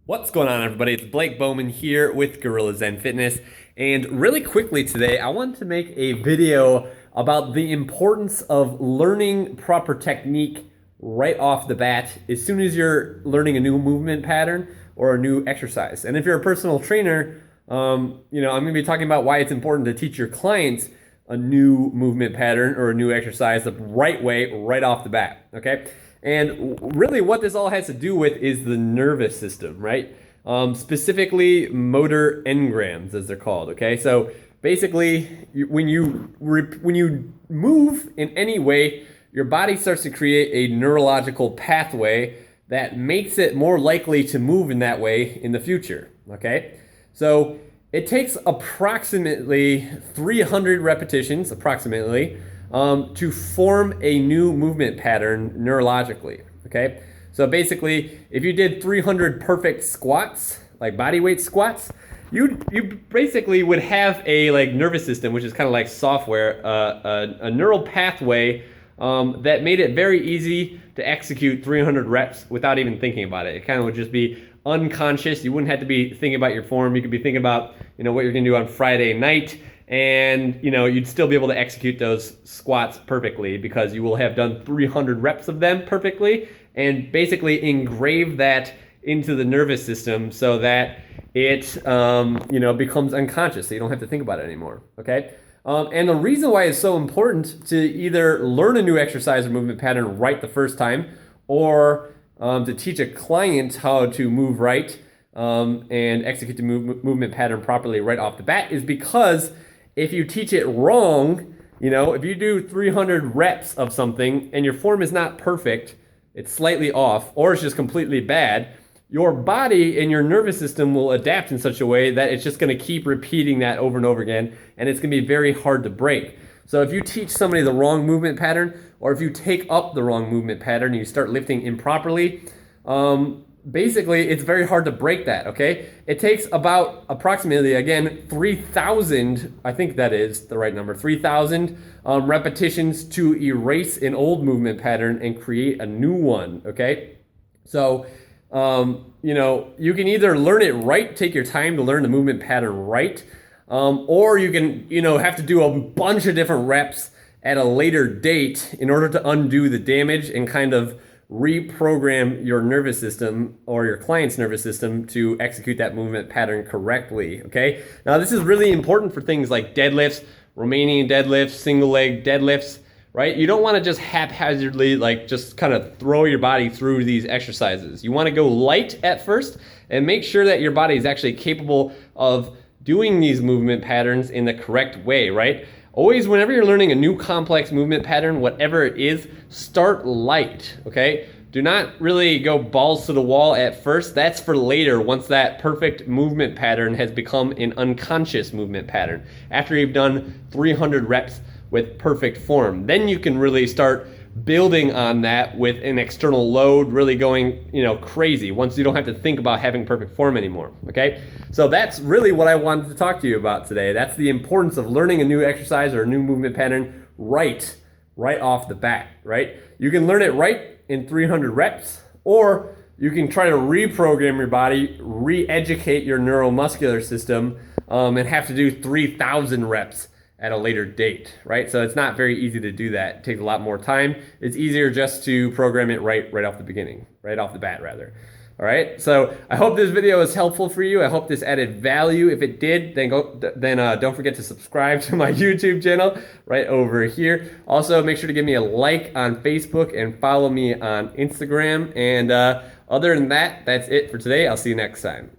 What's going on, everybody? It's Blake Bowman here with Gorilla Zen Fitness. And really quickly today, I wanted to make a video about the importance of learning proper technique right off the bat as soon as you're learning a new movement pattern or a new exercise. And if you're a personal trainer, I'm going to be talking about why it's important to teach your clients a new movement pattern or a new exercise the right way right off the bat, okay? And really what this all has to do with is the nervous system, right? Specifically motor engrams, as they're called, okay? So basically, when you move in any way, your body starts to create a neurological pathway that makes it more likely to move in that way in the future, okay? So it takes approximately 300 repetitions, to form a new movement pattern neurologically, okay? So basically, if you did 300 perfect squats, like body weight squats, you basically would have a nervous system, which is kind of like software, a neural pathway that made it very easy to execute 300 reps without even thinking about it. It kind of would just be unconscious. You wouldn't have to be thinking about your form. You could be thinking about, what you're gonna do on Friday night, and you'd still be able to execute those squats perfectly because you will have done 300 reps of them perfectly and basically engrave that into the nervous system so that it becomes unconscious, so you don't have to think about it anymore, okay? And the reason why it's so important to either learn a new exercise or movement pattern right the first time, or to teach a client how to move right and execute the movement pattern properly right off the bat, is because if you teach it wrong, if you do 300 reps of something and your form is not perfect, it's slightly off, or it's just completely bad, your body and your nervous system will adapt in such a way that it's just going to keep repeating that over and over again, and it's going to be very hard to break. So if you teach somebody the wrong movement pattern, or if you take up the wrong movement pattern and you start lifting improperly, basically it's very hard to break that, okay? It takes about approximately, again, 3,000, I think that is the right number, 3,000 repetitions to erase an old movement pattern and create a new one, okay? So, you can either learn it right, take your time to learn the movement pattern right, or you can, have to do a bunch of different reps at a later date in order to undo the damage and kind of reprogram your nervous system or your client's nervous system to execute that movement pattern correctly, okay? Now, this is really important for things like deadlifts, Romanian deadlifts, single leg deadlifts, right? You don't want to just haphazardly, just kind of throw your body through these exercises. You want to go light at first and make sure that your body is actually capable of doing these movement patterns in the correct way, right? Always, whenever you're learning a new complex movement pattern, whatever it is, start light, okay? Do not really go balls to the wall at first. That's for later, once that perfect movement pattern has become an unconscious movement pattern. After you've done 300 reps with perfect form, then you can really start building on that with an external load, really going, crazy, once you don't have to think about having perfect form anymore, okay? So that's really what I wanted to talk to you about today. That's the importance of learning a new exercise or a new movement pattern right off the bat, right? You can learn it right in 300 reps, or you can try to reprogram your body, re-educate your neuromuscular system, and have to do 3,000 reps at a later date, right? So it's not very easy to do that. It takes a lot more time. It's easier just to program it right off the beginning, right off the bat rather. All right, so I hope this video is helpful for you. I hope this added value. If it did, then don't forget to subscribe to my YouTube channel right over here. Also, make sure to give me a like on Facebook and follow me on Instagram. And other than that, that's it for today. I'll see you next time.